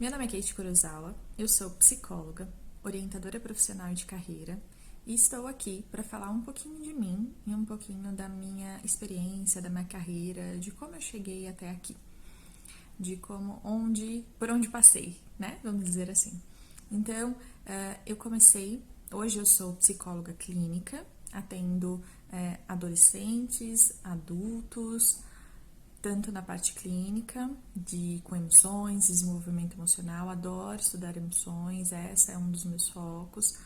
Meu nome é Kate Kurosawa, eu sou psicóloga, orientadora profissional de carreira e estou aqui para falar um pouquinho de mim e um pouquinho da minha experiência, da minha carreira, de como eu cheguei até aqui, de por onde passei, né? Vamos dizer assim. Então, hoje eu sou psicóloga clínica, atendo adolescentes, adultos, tanto na parte clínica, com emoções, desenvolvimento emocional, adoro estudar emoções, essa é um dos meus focos,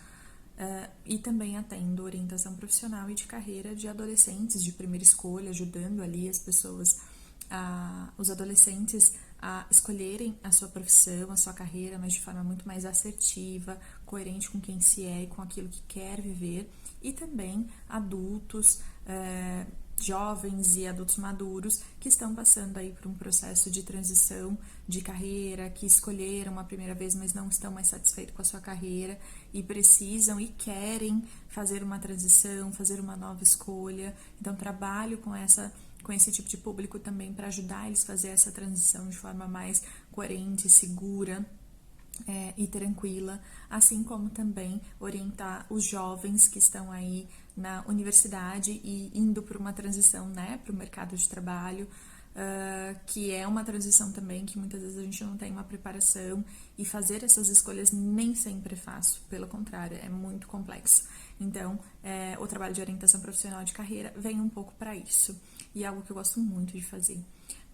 e também atendo orientação profissional e de carreira de adolescentes de primeira escolha, ajudando ali as pessoas, os adolescentes a escolherem a sua profissão, a sua carreira, mas de forma muito mais assertiva, coerente com quem se é e com aquilo que quer viver, e também adultos, jovens e adultos maduros que estão passando aí por um processo de transição de carreira, que escolheram a primeira vez, mas não estão mais satisfeitos com a sua carreira e precisam e querem fazer uma transição, fazer uma nova escolha. Então, trabalho com esse tipo de público também para ajudar eles a fazer essa transição de forma mais coerente, segura, e tranquila, assim como também orientar os jovens que estão aí na universidade e indo para uma transição, né, para o mercado de trabalho, que é uma transição também que muitas vezes a gente não tem uma preparação e fazer essas escolhas nem sempre é fácil, pelo contrário, é muito complexo. Então, o trabalho de orientação profissional de carreira vem um pouco para isso e é algo que eu gosto muito de fazer.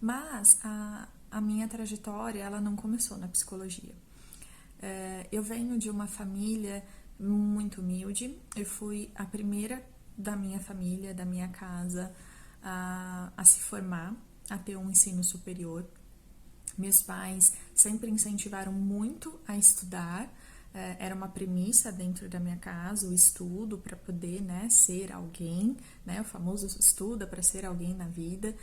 Mas a minha trajetória, ela não começou na psicologia. Eu venho de uma família muito humilde, eu fui a primeira da minha família, da minha casa, a se formar, a ter um ensino superior. Meus pais sempre incentivaram muito a estudar, era uma premissa dentro da minha casa, o estudo para poder, né, ser alguém, né, o famoso estuda para ser alguém na vida.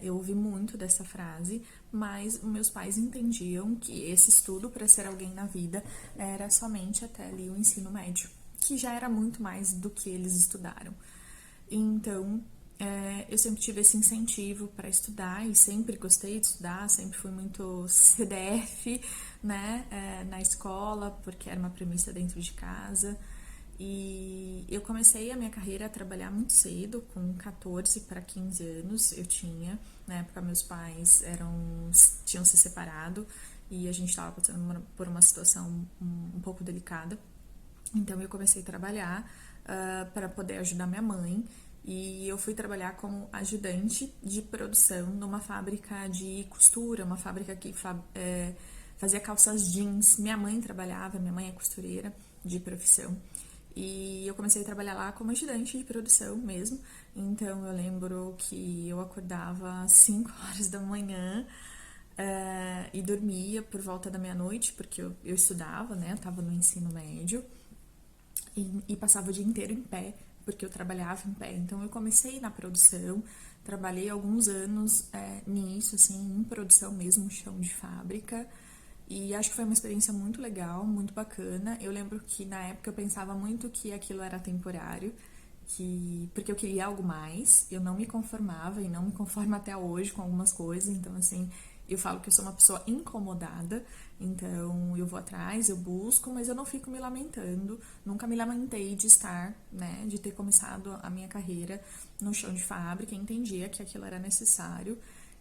Eu ouvi muito dessa frase, mas meus pais entendiam que esse estudo para ser alguém na vida era somente até ali o ensino médio, que já era muito mais do que eles estudaram. Então, eu sempre tive esse incentivo para estudar e sempre gostei de estudar, sempre fui muito CDF, né, na escola, porque era uma premissa dentro de casa. E eu comecei a minha carreira a trabalhar muito cedo, com 14 para 15 anos eu tinha. Na época, meus pais tinham se separado e a gente estava passando por uma situação um pouco delicada. Então, eu comecei a trabalhar para poder ajudar minha mãe. E eu fui trabalhar como ajudante de produção numa fábrica de costura, uma fábrica que fazia calças jeans. Minha mãe é costureira de profissão. E eu comecei a trabalhar lá como ajudante de produção mesmo. Então eu lembro que eu acordava às 5 horas da manhã e dormia por volta da meia-noite, porque eu estudava, né? Eu tava no ensino médio e passava o dia inteiro em pé, porque eu trabalhava em pé. Então eu comecei na produção, trabalhei alguns anos nisso, assim, em produção mesmo, chão de fábrica. E acho que foi uma experiência muito legal, muito bacana. Eu lembro que na época eu pensava muito que aquilo era temporário, porque eu queria algo mais, eu não me conformava e não me conformo até hoje com algumas coisas. Então, assim, eu falo que eu sou uma pessoa incomodada, então eu vou atrás, eu busco, mas eu não fico me lamentando. Nunca me lamentei de estar, né, de ter começado a minha carreira no chão de fábrica, entendia que aquilo era necessário.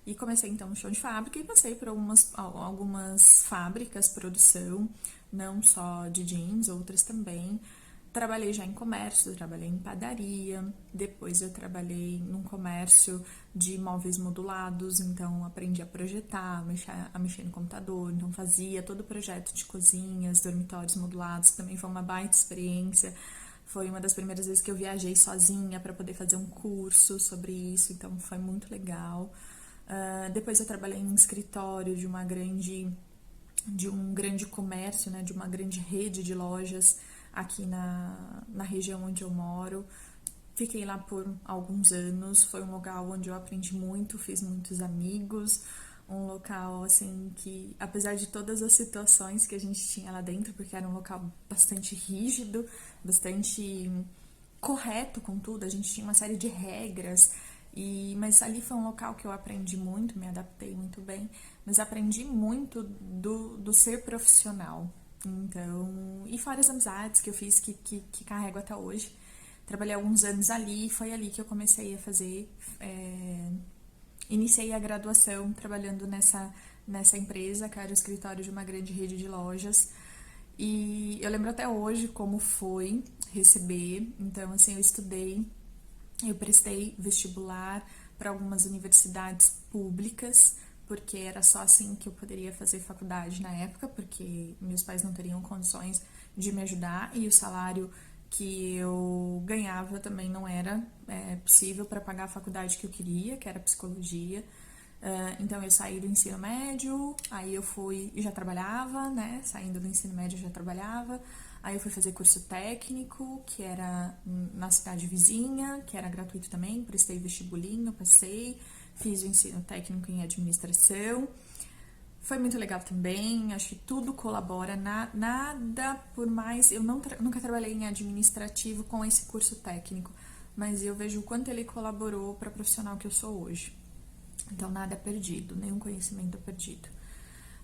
E comecei então no chão de fábrica e passei por algumas fábricas, produção, não só de jeans, outras também. Trabalhei já em comércio, trabalhei em padaria, depois eu trabalhei num comércio de móveis modulados, então aprendi a projetar, a mexer no computador, então fazia todo o projeto de cozinhas, dormitórios modulados, também foi uma baita experiência. Foi uma das primeiras vezes que eu viajei sozinha para poder fazer um curso sobre isso, então foi muito legal. Depois eu trabalhei em escritório de um grande comércio, né, de uma grande rede de lojas aqui na região onde eu moro. Fiquei lá por alguns anos, foi um local onde eu aprendi muito, fiz muitos amigos, um local assim que, apesar de todas as situações que a gente tinha lá dentro, porque era um local bastante rígido, bastante correto com tudo, a gente tinha uma série de regras, mas ali foi um local que eu aprendi muito, me adaptei muito bem, mas aprendi muito do ser profissional. Então, e fora as amizades que eu fiz que carrego até hoje. Trabalhei alguns anos ali e foi ali que eu comecei a fazer. Iniciei a graduação trabalhando nessa empresa, que era o escritório de uma grande rede de lojas. E eu lembro até hoje como foi receber. Então, assim, eu prestei vestibular para algumas universidades públicas, porque era só assim que eu poderia fazer faculdade na época, porque meus pais não teriam condições de me ajudar e o salário que eu ganhava também não era possível para pagar a faculdade que eu queria, que era psicologia. Então eu saí do ensino médio, aí eu fui e já trabalhava, né? Saindo do ensino médio eu já trabalhava. Aí eu fui fazer curso técnico, que era na cidade vizinha, que era gratuito também, prestei vestibulinho, passei, fiz o ensino técnico em administração. Foi muito legal também, acho que tudo colabora, nada por mais. Eu nunca trabalhei em administrativo com esse curso técnico, mas eu vejo o quanto ele colaborou para a profissional que eu sou hoje. Então, nada é perdido, nenhum conhecimento é perdido.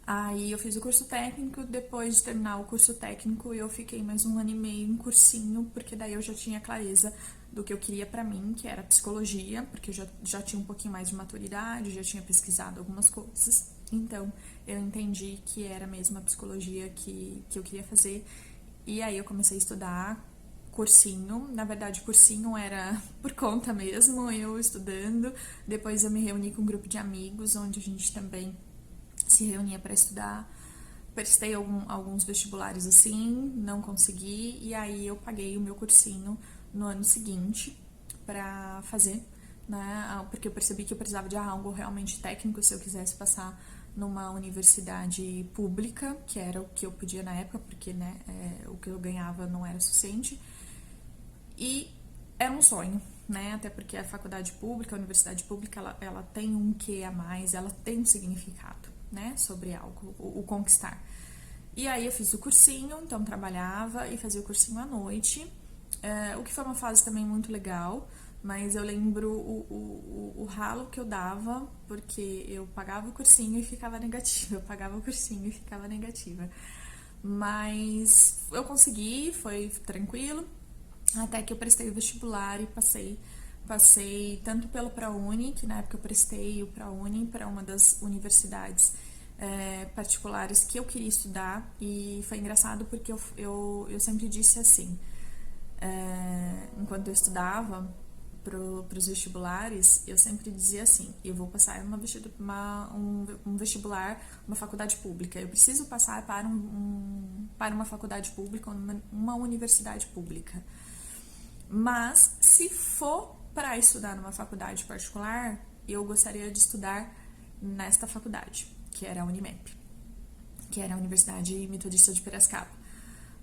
Aí eu fiz o curso técnico, depois de terminar o curso técnico, eu fiquei mais 1 ano e meio em cursinho, porque daí eu já tinha clareza do que eu queria pra mim, que era psicologia, porque eu já tinha um pouquinho mais de maturidade, já tinha pesquisado algumas coisas. Então, eu entendi que era mesmo a psicologia que eu queria fazer. E aí eu comecei a estudar cursinho. Na verdade, cursinho era por conta mesmo, eu estudando. Depois eu me reuni com um grupo de amigos, onde a gente também se reunia para estudar. Prestei alguns vestibulares assim, não consegui, e aí eu paguei o meu cursinho no ano seguinte para fazer, né? Porque eu percebi que eu precisava de algo realmente técnico se eu quisesse passar numa universidade pública, que era o que eu podia na época, porque né, o que eu ganhava não era suficiente. E era um sonho, né? Até porque a faculdade pública, a universidade pública, ela tem um quê a mais, ela tem um significado, né? Sobre algo, o conquistar. E aí eu fiz o cursinho, então trabalhava e fazia o cursinho à noite, o que foi uma fase também muito legal, mas eu lembro o ralo que eu dava, porque eu pagava o cursinho e ficava negativa, eu pagava o cursinho e ficava negativa. Mas eu consegui, foi tranquilo, até que eu prestei o vestibular e passei tanto pelo ProUni, que na época eu prestei o ProUni para uma das universidades particulares que eu queria estudar, e foi engraçado porque eu sempre disse assim, enquanto eu estudava para os vestibulares, eu sempre dizia assim, eu vou passar um vestibular, uma faculdade pública, eu preciso passar para uma faculdade pública, uma universidade pública. Mas, se for para estudar numa faculdade particular, eu gostaria de estudar nesta faculdade, que era a Unimep, que era a Universidade Metodista de Piracicaba.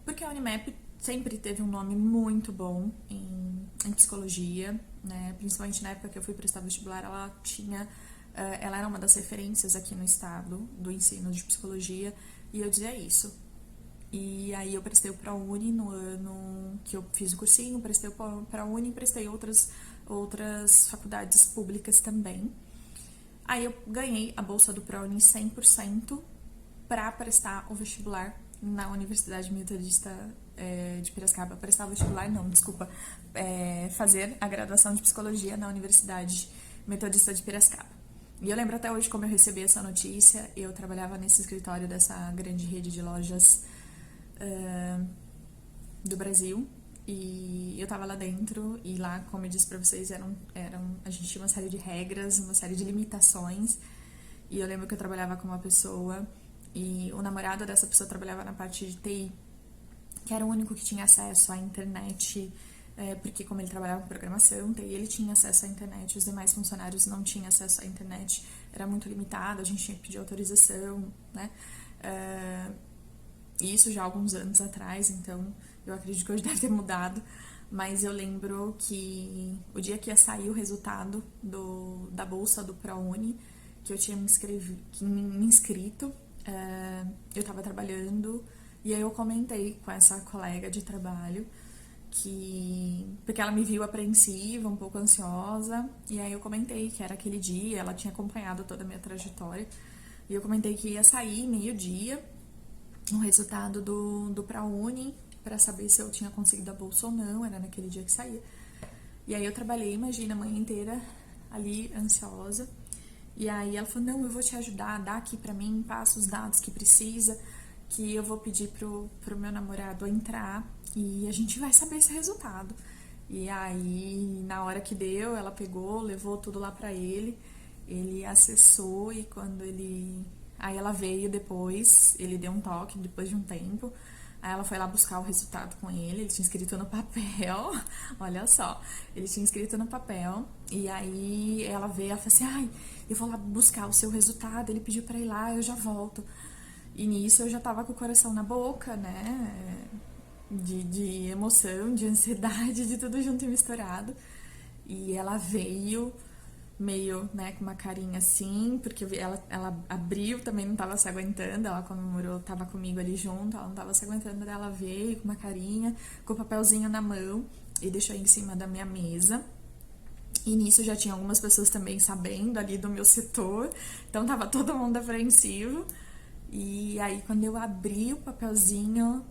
Porque a Unimep sempre teve um nome muito bom em psicologia, né? Principalmente na época que eu fui prestar vestibular, ela era uma das referências aqui no estado do ensino de psicologia, e eu dizia isso. E aí eu prestei o ProUni no ano que eu fiz o cursinho, prestei o ProUni e prestei outras faculdades públicas também. Aí eu ganhei a bolsa do ProUni 100% para prestar o vestibular na Universidade Metodista de Piracicaba. Prestar o vestibular não, desculpa. Fazer a graduação de Psicologia na Universidade Metodista de Piracicaba. E eu lembro até hoje como eu recebi essa notícia. Eu trabalhava nesse escritório dessa grande rede de lojas do Brasil, e eu tava lá dentro, e lá, como eu disse pra vocês, a gente tinha uma série de regras, uma série de limitações, e eu lembro que eu trabalhava com uma pessoa, e o namorado dessa pessoa trabalhava na parte de TI, que era o único que tinha acesso à internet, porque como ele trabalhava com programação, TI, ele tinha acesso à internet, os demais funcionários não tinham acesso à internet, era muito limitado, a gente tinha que pedir autorização, né? Isso já há alguns anos atrás, então eu acredito que hoje deve ter mudado, mas eu lembro que o dia que ia sair o resultado da bolsa do ProUni, que eu tinha me inscrito, eu estava trabalhando, e aí eu comentei com essa colega de trabalho, porque ela me viu apreensiva, um pouco ansiosa, e aí eu comentei que era aquele dia, ela tinha acompanhado toda a minha trajetória, E eu comentei que ia sair meio-dia o resultado do ProUni para saber se eu tinha conseguido a bolsa ou não, era naquele dia que saía. E aí eu trabalhei, imagina, a manhã inteira ali, ansiosa. E aí ela falou, não, eu vou te ajudar, dá aqui pra mim, passa os dados que precisa, que eu vou pedir pro meu namorado entrar e a gente vai saber esse resultado. E aí, na hora que deu, ela pegou, levou tudo lá pra ele acessou e quando ele... Aí ela veio depois, ele deu um toque depois de um tempo, aí ela foi lá buscar o resultado com ele tinha escrito no papel, olha só, ele tinha escrito no papel, e aí ela veio, ela falou assim, ai, eu vou lá buscar o seu resultado, ele pediu pra ir lá, eu já volto. E nisso eu já tava com o coração na boca, né, de emoção, de ansiedade, de tudo junto e misturado. E ela veio meio, né, com uma carinha assim, porque ela abriu, também não tava se aguentando, ela comemorou, tava comigo ali junto, ela não tava se aguentando, ela veio com uma carinha, com o papelzinho na mão e deixou em cima da minha mesa. E nisso já tinha algumas pessoas também sabendo ali do meu setor, então tava todo mundo apreensivo. E aí quando eu abri o papelzinho,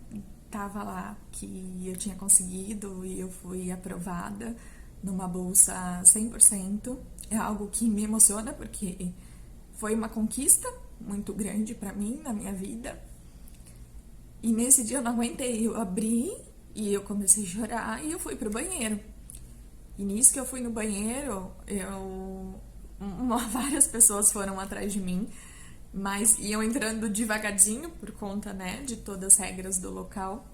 tava lá que eu tinha conseguido e eu fui aprovada numa bolsa 100%. É algo que me emociona porque foi uma conquista muito grande pra mim na minha vida. E nesse dia eu não aguentei, eu abri e eu comecei a chorar e eu fui pro banheiro. E nisso que eu fui no banheiro, várias pessoas foram atrás de mim, mas iam entrando devagarzinho por conta, né, de todas as regras do local.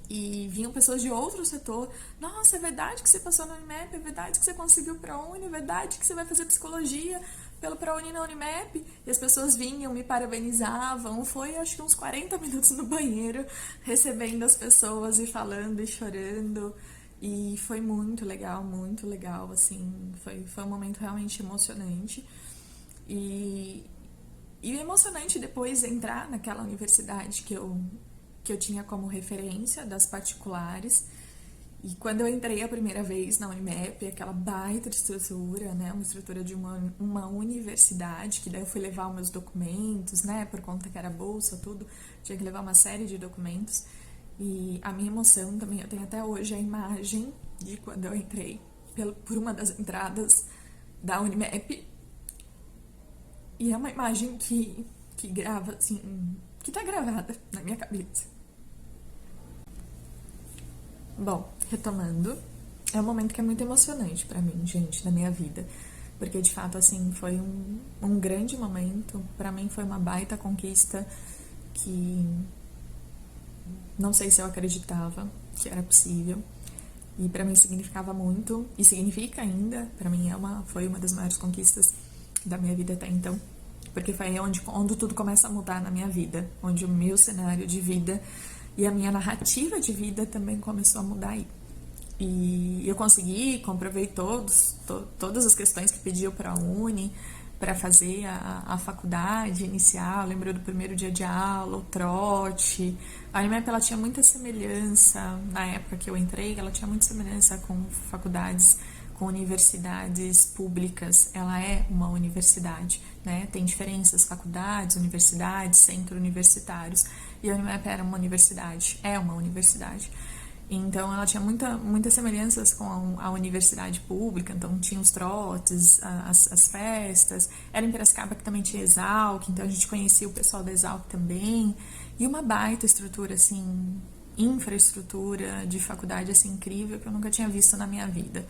E vinham pessoas de outro setor. Nossa, é verdade que você passou na Unimap? É verdade que você conseguiu ProUni? É verdade que você vai fazer psicologia pelo ProUni na Unimap? E as pessoas vinham, me parabenizavam. Foi, acho que uns 40 minutos no banheiro, recebendo as pessoas e falando e chorando. E foi muito legal, assim. Foi um momento realmente emocionante. E emocionante depois entrar naquela universidade que eu tinha como referência das particulares. E quando eu entrei a primeira vez na Unimap, aquela baita estrutura, né, uma estrutura de uma universidade, que daí eu fui levar os meus documentos, né, por conta que era bolsa, tudo, tinha que levar uma série de documentos. E a minha emoção também, eu tenho até hoje a imagem de quando eu entrei por uma das entradas da Unimap. E é uma imagem que grava, assim, que tá gravada na minha cabeça. Bom, retomando, é um momento que é muito emocionante pra mim, gente, na minha vida. Porque, de fato, assim, foi um grande momento. Pra mim foi uma baita conquista que não sei se eu acreditava que era possível. E pra mim significava muito, e significa ainda, pra mim foi uma das maiores conquistas da minha vida até então. Porque foi onde tudo começa a mudar na minha vida, onde o meu cenário de vida e a minha narrativa de vida também começou a mudar aí. E eu consegui, comprovei todas as questões que pediu para a Uni, para fazer a faculdade inicial. Lembro do primeiro dia de aula, o trote. A Unimap, ela tinha muita semelhança, na época que eu entrei, ela tinha muita semelhança com faculdades, com universidades públicas. Ela é uma universidade, né? Tem diferenças, faculdades, universidades, centros universitários. E a Unimap era uma universidade, é uma universidade. Então ela tinha muitas semelhanças com a universidade pública, então tinha os trotes, as festas. Era em Piracicaba que também tinha Exalc, então a gente conhecia o pessoal da Exalc também. E uma baita estrutura, assim, infraestrutura de faculdade, assim, incrível, que eu nunca tinha visto na minha vida.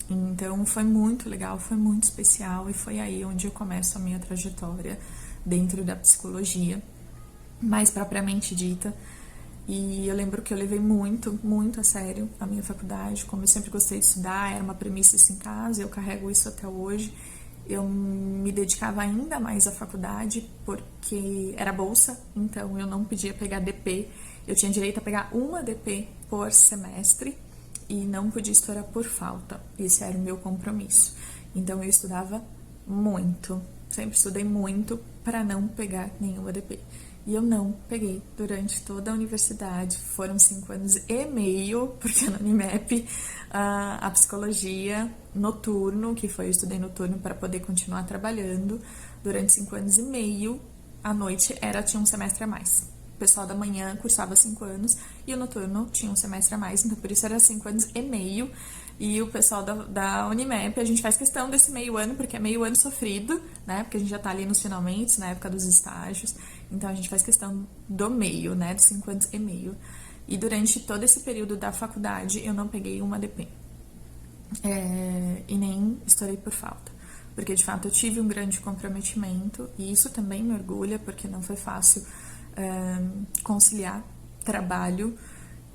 Então foi muito legal, foi muito especial, e foi aí onde eu começo a minha trajetória dentro da psicologia, mais propriamente dita. E eu lembro que eu levei muito a sério a minha faculdade, como eu sempre gostei de estudar, era uma premissa isso em casa, eu carrego isso até hoje. Eu me dedicava ainda mais à faculdade, porque era bolsa, então eu não podia pegar DP, eu tinha direito a pegar uma DP por semestre, e não podia estourar por falta, esse era o meu compromisso. Então eu estudava muito, sempre estudei muito para não pegar nenhuma DP. E eu não peguei durante toda a universidade, foram 5 anos e meio, porque na Unimap a psicologia noturno, que foi, eu estudei noturno para poder continuar trabalhando, durante 5 anos e meio, à noite tinha um semestre a mais. O pessoal da manhã cursava 5 anos e o noturno tinha um semestre a mais, então por isso era 5 anos e meio. E o pessoal da Unimap, a gente faz questão desse meio ano, porque é meio ano sofrido, né? Porque a gente já tá ali nos finalmente, na época dos estágios. Então a gente faz questão do meio, né? Dos 5 anos e meio. E durante todo esse período da faculdade, eu não peguei uma DP. E nem estourei por falta. Porque de fato eu tive um grande comprometimento, e isso também me orgulha, porque não foi fácil conciliar trabalho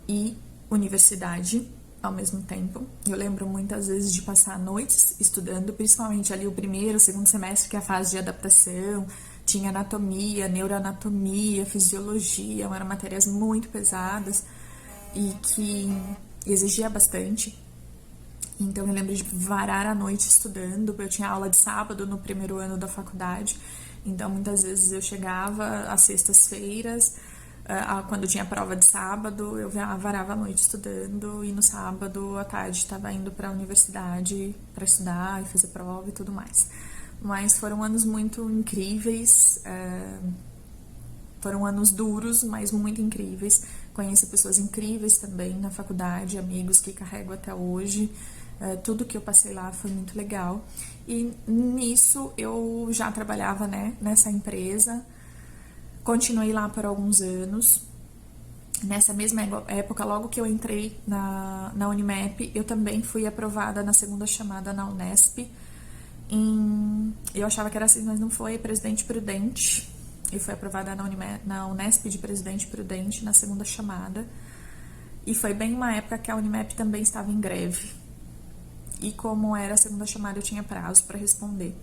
e universidade ao mesmo tempo. Eu lembro muitas vezes de passar noites estudando, principalmente ali o primeiro, segundo semestre, que é a fase de adaptação. Tinha anatomia, neuroanatomia, fisiologia, eram matérias muito pesadas e que exigia bastante. Então eu lembro de varar a noite estudando, eu tinha aula de sábado no primeiro ano da faculdade, então muitas vezes eu chegava às sextas-feiras, quando tinha prova de sábado, eu varava a noite estudando, e no sábado à tarde estava indo para a universidade para estudar e fazer prova e tudo mais. Mas foram anos muito incríveis, foram anos duros, mas muito incríveis. Conheço pessoas incríveis também na faculdade, amigos que carrego até hoje. Tudo que eu passei lá foi muito legal. E nisso eu já trabalhava, né, nessa empresa. Continuei lá por alguns anos. Nessa mesma época, logo que eu entrei na Unimap, eu também fui aprovada na segunda chamada na Unesp. Eu achava que era assim, mas não foi, Presidente Prudente. Eu fui aprovada na Unesp de Presidente Prudente na segunda chamada. E foi bem uma época que a Unimap também estava em greve. E como era a segunda chamada, eu tinha prazo para responder.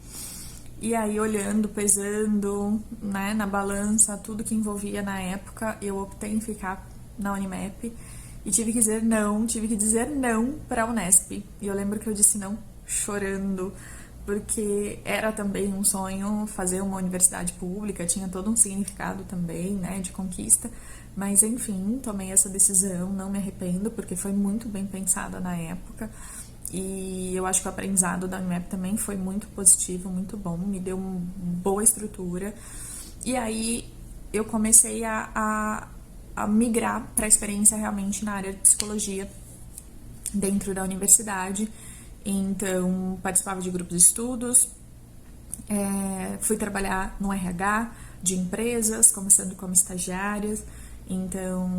E aí, olhando, pesando, né, na balança, tudo que envolvia na época, eu optei em ficar na Unimap. E tive que dizer não para a Unesp. E eu lembro que eu disse não chorando, porque era também um sonho fazer uma universidade pública, tinha todo um significado também, né, de conquista. Mas, enfim, tomei essa decisão, não me arrependo, porque foi muito bem pensada na época. E eu acho que o aprendizado da Unimap também foi muito positivo, muito bom, me deu uma boa estrutura. E aí eu comecei a migrar para a experiência realmente na área de psicologia dentro da universidade. Então, participava de grupos de estudos, fui trabalhar no RH de empresas, começando como estagiária. Então,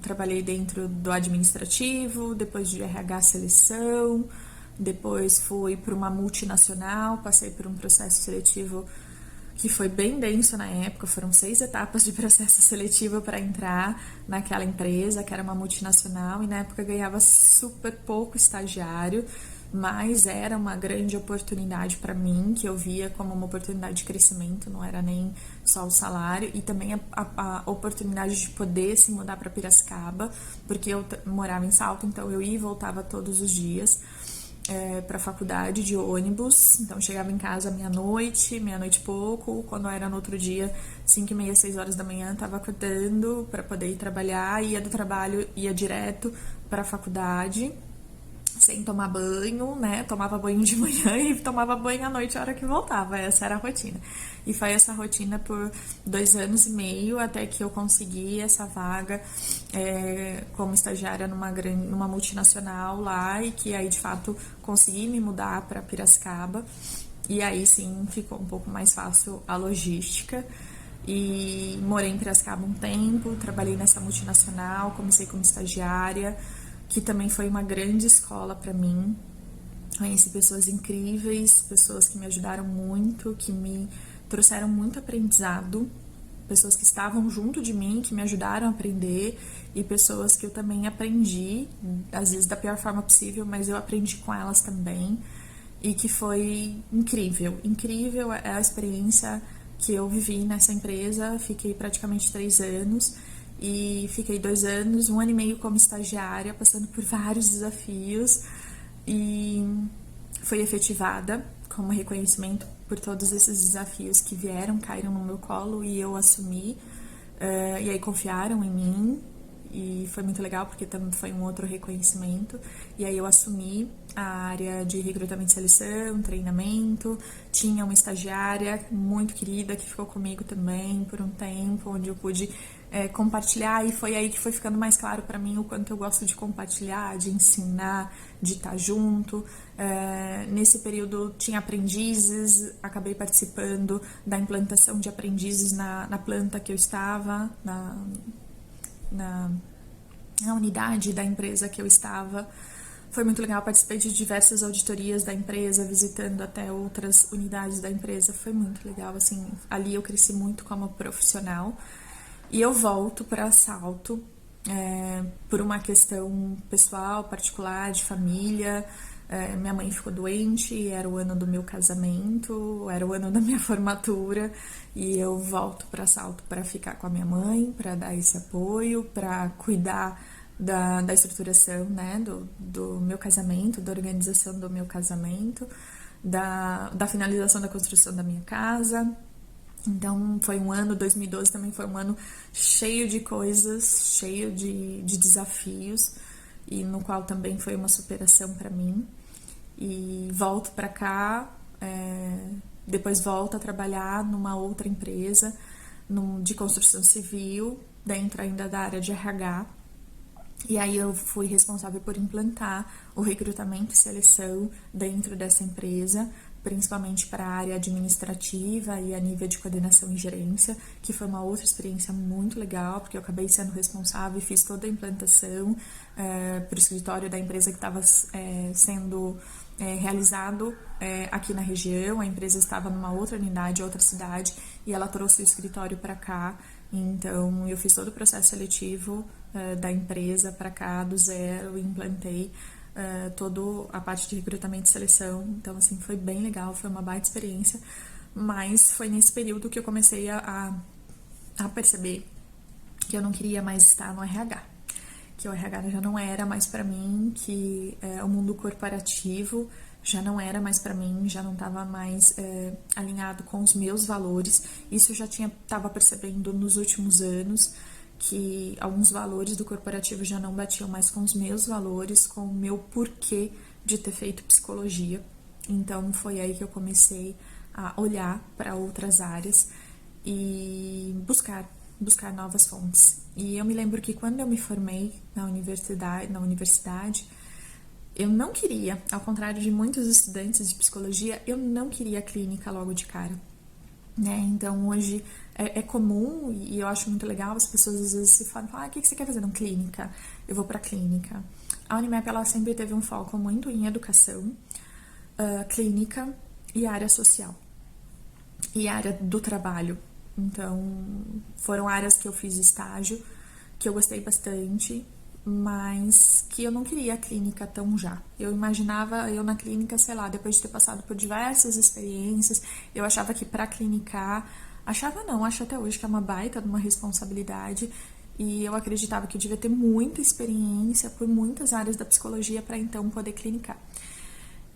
trabalhei dentro do administrativo, depois de RH seleção, depois fui para uma multinacional, passei por um processo seletivo que foi bem denso na época, foram 6 etapas de processo seletivo para entrar naquela empresa, que era uma multinacional, e na época ganhava super pouco estagiário, mas era uma grande oportunidade para mim, que eu via como uma oportunidade de crescimento, não era nem só o salário, e também a oportunidade de poder se mudar para Piracicaba, porque eu morava em Salto, então eu ia e voltava todos os dias para a faculdade de ônibus, então chegava em casa meia-noite e pouco, quando era no outro dia, 5h30, 6 horas da manhã, estava acordando para poder ir trabalhar, ia do trabalho, ia direto para a faculdade, sem tomar banho, né? Tomava banho de manhã e tomava banho à noite a hora que voltava. Essa era a rotina. E foi essa rotina por 2 anos e meio até que eu consegui essa vaga como estagiária numa multinacional lá, e que aí de fato consegui me mudar para Piracicaba. E aí sim ficou um pouco mais fácil a logística. E morei em Piracicaba um tempo, trabalhei nessa multinacional, comecei como estagiária, que também foi uma grande escola para mim. Conheci pessoas incríveis, pessoas que me ajudaram muito, que me trouxeram muito aprendizado, pessoas que estavam junto de mim, que me ajudaram a aprender, e pessoas que eu também aprendi, às vezes da pior forma possível, mas eu aprendi com elas também, e que foi incrível. Incrível é a experiência que eu vivi nessa empresa. Fiquei praticamente 3 anos, e fiquei 2 anos, 1 ano e meio como estagiária, passando por vários desafios, e fui efetivada como reconhecimento por todos esses desafios que caíram no meu colo, e eu assumi, e aí confiaram em mim, e foi muito legal porque também foi um outro reconhecimento. E aí eu assumi a área de recrutamento e seleção, treinamento, tinha uma estagiária muito querida que ficou comigo também por um tempo, onde eu pude compartilhar, e foi aí que foi ficando mais claro para mim o quanto eu gosto de compartilhar, de ensinar, de estar junto. Nesse período tinha aprendizes, acabei participando da implantação de aprendizes na planta que eu estava, na unidade da empresa que eu estava. Foi muito legal, participei de diversas auditorias da empresa, visitando até outras unidades da empresa. Foi muito legal, assim, ali eu cresci muito como profissional. E eu volto para Salto por uma questão pessoal, particular, de família. Minha mãe ficou doente, era o ano do meu casamento, era o ano da minha formatura, e eu volto para Salto para ficar com a minha mãe, para dar esse apoio, para cuidar da estruturação, né, do meu casamento, da organização do meu casamento, da finalização da construção da minha casa. Então foi um ano, 2012 também foi um ano cheio de coisas, cheio de desafios, e no qual também foi uma superação para mim. E volto para cá, depois volto a trabalhar numa outra empresa de construção civil, dentro ainda da área de RH. E aí eu fui responsável por implantar o recrutamento e seleção dentro dessa empresa, principalmente para a área administrativa e a nível de coordenação e gerência, que foi uma outra experiência muito legal, porque eu acabei sendo responsável e fiz toda a implantação para o escritório da empresa que estava sendo realizado aqui na região. A empresa estava numa outra unidade, outra cidade, e ela trouxe o escritório para cá. Então eu fiz todo o processo seletivo da empresa para cá do zero, implantei toda a parte de recrutamento e seleção. Então, assim, foi bem legal, foi uma baita experiência, mas foi nesse período que eu comecei a perceber que eu não queria mais estar no RH, que o RH já não era mais para mim, que o mundo corporativo já não era mais para mim, já não estava mais alinhado com os meus valores. Isso eu já estava percebendo nos últimos anos, que alguns valores do corporativo já não batiam mais com os meus valores, com o meu porquê de ter feito psicologia. Então foi aí que eu comecei a olhar para outras áreas e buscar novas fontes. E eu me lembro que quando eu me formei na universidade, eu não queria, ao contrário de muitos estudantes de psicologia, eu não queria a clínica logo de cara. Então hoje é comum, e eu acho muito legal, as pessoas às vezes se falam, o que você quer fazer na clínica? Eu vou para a clínica. A Unimap, ela sempre teve um foco muito em educação, clínica e área social, e área do trabalho. Então foram áreas que eu fiz estágio, que eu gostei bastante, mas que eu não queria a clínica tão já. Eu imaginava eu na clínica, sei lá, depois de ter passado por diversas experiências, eu achava que para clinicar, acho até hoje que é uma baita de uma responsabilidade, e eu acreditava que eu devia ter muita experiência por muitas áreas da psicologia para então poder clinicar.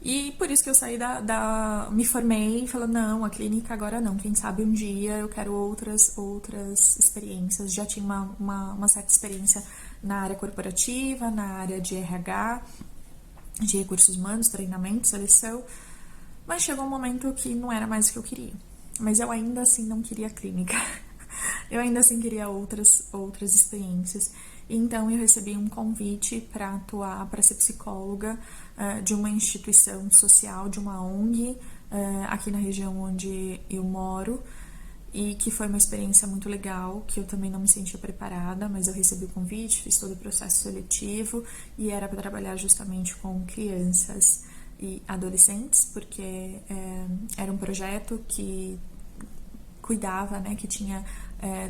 E por isso que eu saí me formei e falei, não, a clínica agora não, quem sabe um dia eu quero outras experiências. Já tinha uma certa experiência na área corporativa, na área de RH, de recursos humanos, treinamento, seleção, mas chegou um momento que não era mais o que eu queria. Mas eu ainda assim não queria clínica, eu ainda assim queria outras experiências. Então eu recebi um convite para atuar, para ser psicóloga de uma instituição social, de uma ONG, aqui na região onde eu moro, e que foi uma experiência muito legal, que eu também não me sentia preparada, mas eu recebi o convite, fiz todo o processo seletivo, e era para trabalhar justamente com crianças e adolescentes, porque era um projeto que cuidava, né, que tinha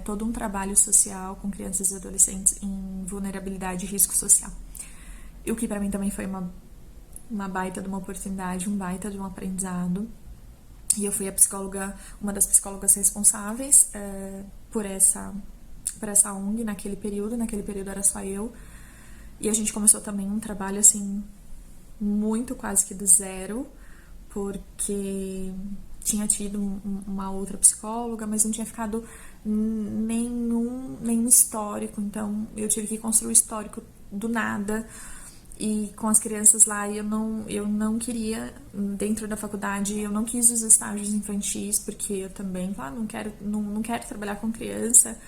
todo um trabalho social com crianças e adolescentes em vulnerabilidade e risco social. E o que para mim também foi uma baita de uma oportunidade, um baita de um aprendizado. E eu fui uma das psicólogas responsáveis por essa ONG naquele período era só eu. E a gente começou também um trabalho assim, muito quase que do zero, porque tinha tido uma outra psicóloga, mas não tinha ficado nenhum histórico, então eu tive que construir o histórico do nada. E com as crianças lá, eu não queria, dentro da faculdade, eu não quis os estágios infantis, porque eu também, não quero trabalhar com criança.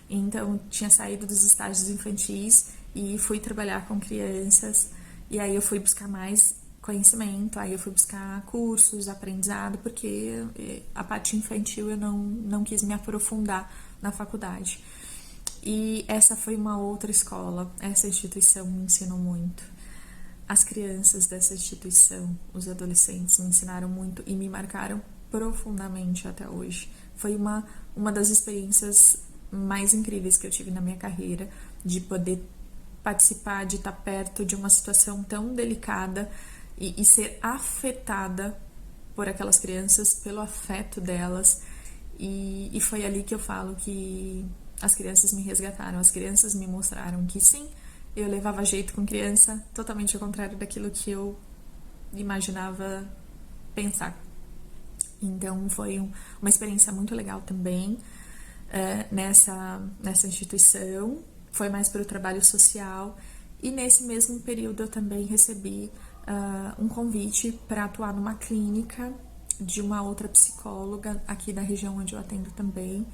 Então, tinha saído dos estágios infantis e fui trabalhar com crianças. E aí eu fui buscar mais conhecimento, aí eu fui buscar cursos, aprendizado, porque a parte infantil eu não quis me aprofundar na faculdade. E essa foi uma outra escola, essa instituição me ensinou muito. As crianças dessa instituição, os adolescentes, me ensinaram muito e me marcaram profundamente até hoje. Foi uma das experiências mais incríveis que eu tive na minha carreira, de poder participar, de estar perto de uma situação tão delicada e ser afetada por aquelas crianças, pelo afeto delas. E foi ali que eu falo que as crianças me resgataram, as crianças me mostraram que sim, eu levava jeito com criança, totalmente ao contrário daquilo que eu imaginava pensar. Então foi uma experiência muito legal também nessa instituição, foi mais para o trabalho social, e nesse mesmo período eu também recebi um convite para atuar numa clínica de uma outra psicóloga aqui da região onde eu atendo também,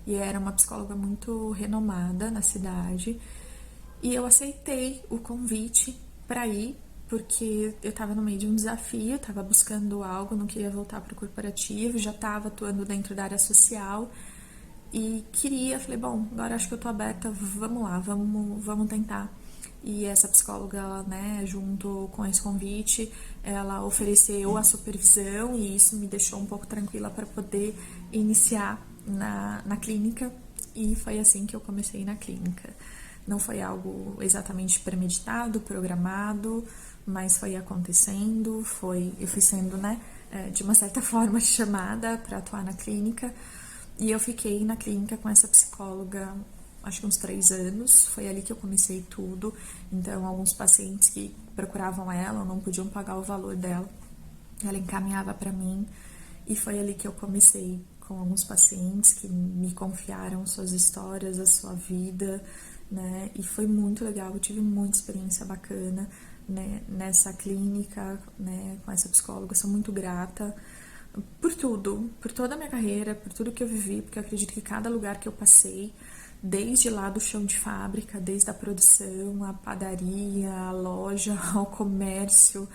e era uma psicóloga muito renomada na cidade. E eu aceitei o convite para ir, porque eu estava no meio de um desafio, estava buscando algo, não queria voltar para o corporativo, já estava atuando dentro da área social e falei, bom, agora acho que eu tô aberta, vamos lá, vamos tentar. E essa psicóloga, ela, né, junto com esse convite, ela ofereceu a supervisão e isso me deixou um pouco tranquila para poder iniciar na clínica, e foi assim que eu comecei na clínica. Não foi algo exatamente premeditado, programado, mas foi acontecendo, eu fui sendo, né, de uma certa forma chamada para atuar na clínica, e eu fiquei na clínica com essa psicóloga acho que uns 3 anos, foi ali que eu comecei tudo. Então, alguns pacientes que procuravam ela não podiam pagar o valor dela, ela encaminhava para mim, e foi ali que eu comecei com alguns pacientes que me confiaram suas histórias, a sua vida, né? E foi muito legal, eu tive muita experiência bacana, né, nessa clínica, né, com essa psicóloga. Eu sou muito grata por tudo, por toda a minha carreira, por tudo que eu vivi, porque eu acredito que cada lugar que eu passei, desde lá do chão de fábrica, desde a produção, a padaria, a loja, ao comércio,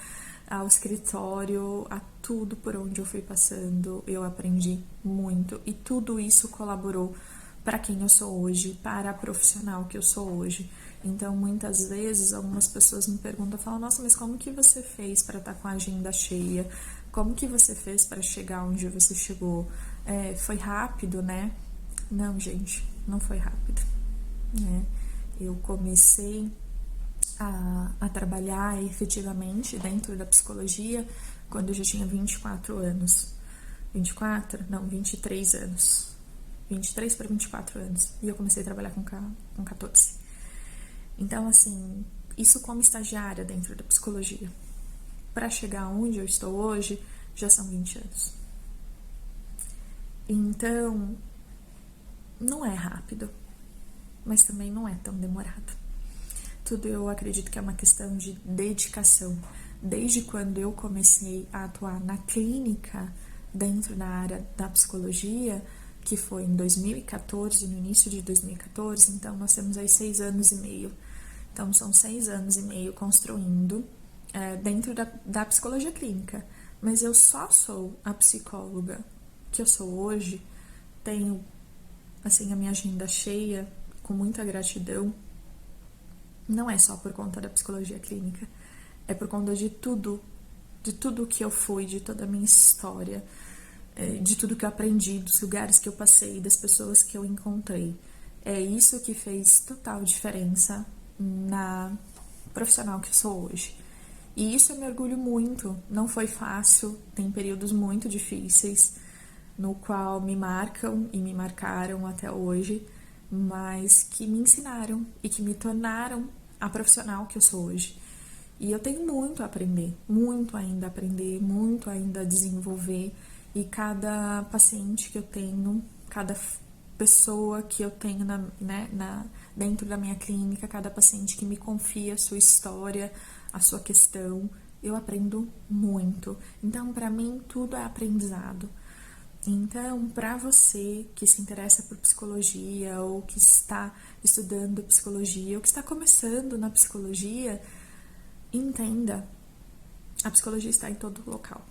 ao escritório, a tudo por onde eu fui passando, eu aprendi muito, e tudo isso colaborou para quem eu sou hoje, para a profissional que eu sou hoje. Então, muitas vezes, algumas pessoas me perguntam, falam, nossa, mas como que você fez para estar com a agenda cheia? Como que você fez para chegar onde você chegou? Foi rápido, né? Não, gente, não foi rápido, né? Eu comecei a trabalhar efetivamente dentro da psicologia quando eu já tinha 24 anos. 24? Não, 23 anos. 23 para 24 anos. E eu comecei a trabalhar com 14. Então, assim, isso como estagiária dentro da psicologia. Para chegar onde eu estou hoje, já são 20 anos. Então, não é rápido, mas também não é tão demorado. Tudo eu acredito que é uma questão de dedicação. Desde quando eu comecei a atuar na clínica, dentro da área da psicologia, que foi em 2014, no início de 2014, então nós temos aí 6 anos e meio. Então são 6 anos e meio construindo dentro da psicologia clínica. Mas eu só sou a psicóloga que eu sou hoje, tenho assim a minha agenda cheia, com muita gratidão. Não é só por conta da psicologia clínica, é por conta de tudo que eu fui, de toda a minha história, de tudo que eu aprendi, dos lugares que eu passei, das pessoas que eu encontrei. É isso que fez total diferença na profissional que eu sou hoje. E isso eu me orgulho muito. Não foi fácil, tem períodos muito difíceis, no qual me marcam e me marcaram até hoje, mas que me ensinaram e que me tornaram a profissional que eu sou hoje. E eu tenho muito a aprender, muito ainda a aprender, muito ainda a desenvolver, e cada paciente que eu tenho, cada pessoa que eu tenho dentro da minha clínica, cada paciente que me confia a sua história, a sua questão, eu aprendo muito. Então, para mim, tudo é aprendizado. Então, para você que se interessa por psicologia ou que está estudando psicologia ou que está começando na psicologia, entenda, a psicologia está em todo local,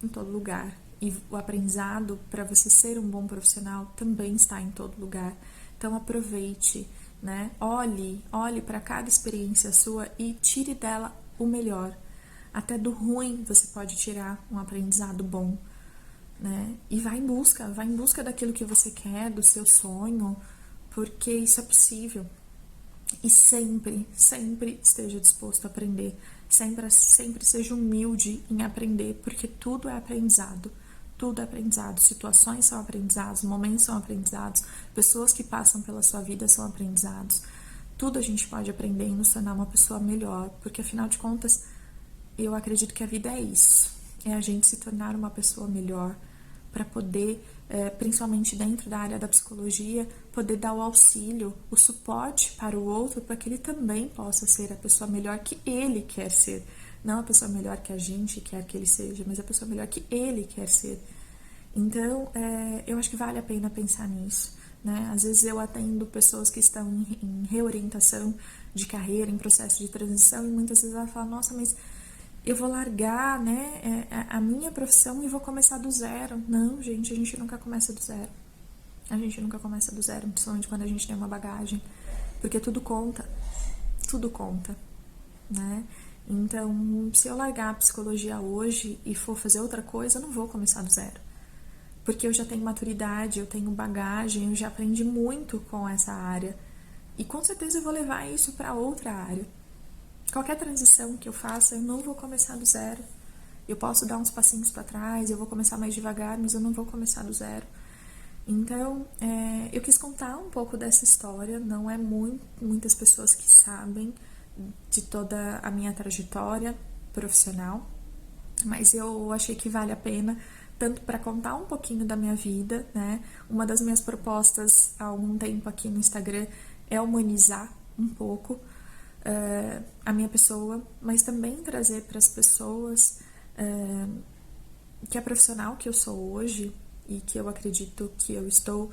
em todo lugar. E o aprendizado para você ser um bom profissional também está em todo lugar. Então aproveite, né? Olhe para cada experiência sua e tire dela o melhor. Até do ruim você pode tirar um aprendizado bom, né? E vai em busca daquilo que você quer, do seu sonho, porque isso é possível. E sempre, sempre esteja disposto a aprender. Sempre seja humilde em aprender, porque tudo é aprendizado. Tudo é aprendizado. Situações são aprendizados, momentos são aprendizados, pessoas que passam pela sua vida são aprendizados. Tudo a gente pode aprender e nos tornar uma pessoa melhor, porque afinal de contas, eu acredito que a vida é isso. É a gente se tornar uma pessoa melhor para poder, principalmente dentro da área da psicologia, poder dar o auxílio, o suporte para o outro, para que ele também possa ser a pessoa melhor que ele quer ser. Não a pessoa melhor que a gente quer que ele seja, mas a pessoa melhor que ele quer ser. Então, eu acho que vale a pena pensar nisso, né? Às vezes eu atendo pessoas que estão em reorientação de carreira, em processo de transição, e muitas vezes ela fala, nossa, mas eu vou largar, né, a minha profissão e vou começar do zero. Não, gente, a gente nunca começa do zero. A gente nunca começa do zero, principalmente quando a gente tem uma bagagem, porque tudo conta, né? Então, se eu largar a psicologia hoje e for fazer outra coisa, eu não vou começar do zero, porque eu já tenho maturidade, eu tenho bagagem, eu já aprendi muito com essa área, e com certeza eu vou levar isso para outra área. Qualquer transição que eu faça, eu não vou começar do zero. Eu posso dar uns passinhos para trás, eu vou começar mais devagar, mas eu não vou começar do zero. Então, eu quis contar um pouco dessa história. Não é muitas pessoas que sabem de toda a minha trajetória profissional, mas eu achei que vale a pena, tanto para contar um pouquinho da minha vida, né? Uma das minhas propostas há algum tempo aqui no Instagram é humanizar um pouco a minha pessoa, mas também trazer para as pessoas que a profissional que eu sou hoje e que eu acredito que eu estou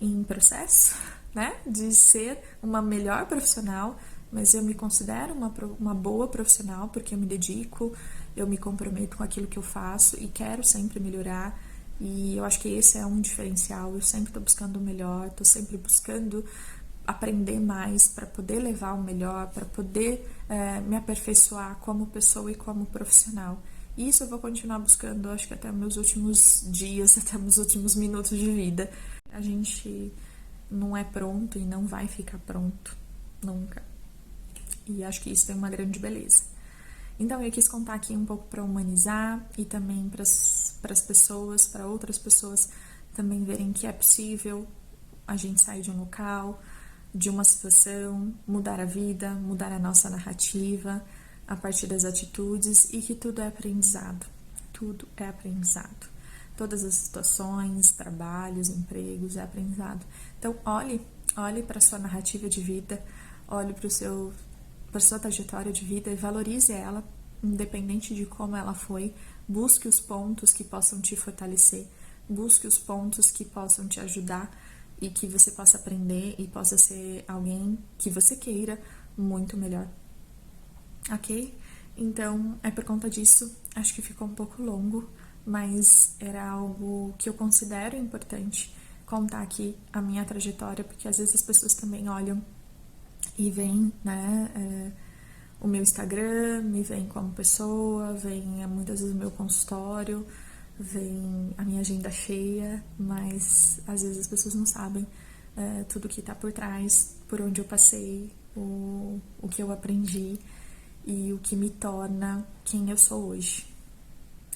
em processo, né, de ser uma melhor profissional, mas eu me considero uma boa profissional porque eu me dedico, eu me comprometo com aquilo que eu faço e quero sempre melhorar. E eu acho que esse é um diferencial. Eu sempre estou buscando o melhor, estou sempre buscando aprender mais para poder levar o melhor, para poder me aperfeiçoar como pessoa e como profissional. E isso eu vou continuar buscando, acho que até meus últimos dias, até meus últimos minutos de vida. A gente não é pronto e não vai ficar pronto, nunca. E acho que isso tem uma grande beleza. Então eu quis contar aqui um pouco para humanizar e também para as pessoas, para outras pessoas também verem que é possível a gente sair de um local, de uma situação, mudar a vida, mudar a nossa narrativa a partir das atitudes e que tudo é aprendizado. Tudo é aprendizado. Todas as situações, trabalhos, empregos, é aprendizado. Então, olhe para a sua narrativa de vida, olhe para a sua trajetória de vida e valorize ela, independente de como ela foi. Busque os pontos que possam te fortalecer, busque os pontos que possam te ajudar e que você possa aprender e possa ser alguém que você queira muito melhor. Ok? Então, é por conta disso, acho que ficou um pouco longo, mas era algo que eu considero importante contar aqui a minha trajetória, porque às vezes as pessoas também olham e veem, né, o meu Instagram, me veem como pessoa, veem muitas vezes o meu consultório, vem a minha agenda cheia, mas às vezes as pessoas não sabem tudo que está por trás, por onde eu passei, o que eu aprendi e o que me torna quem eu sou hoje.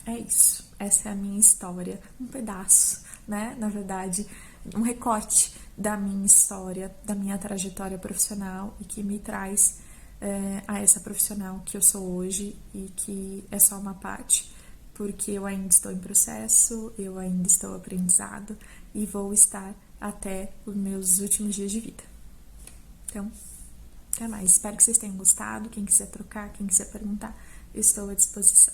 É isso, essa é a minha história, um pedaço, né, na verdade, um recorte da minha história, da minha trajetória profissional e que me traz a essa profissional que eu sou hoje e que é só uma parte, porque eu ainda estou em processo, eu ainda estou aprendizado e vou estar até os meus últimos dias de vida. Então, até mais. Espero que vocês tenham gostado. Quem quiser trocar, quem quiser perguntar, eu estou à disposição.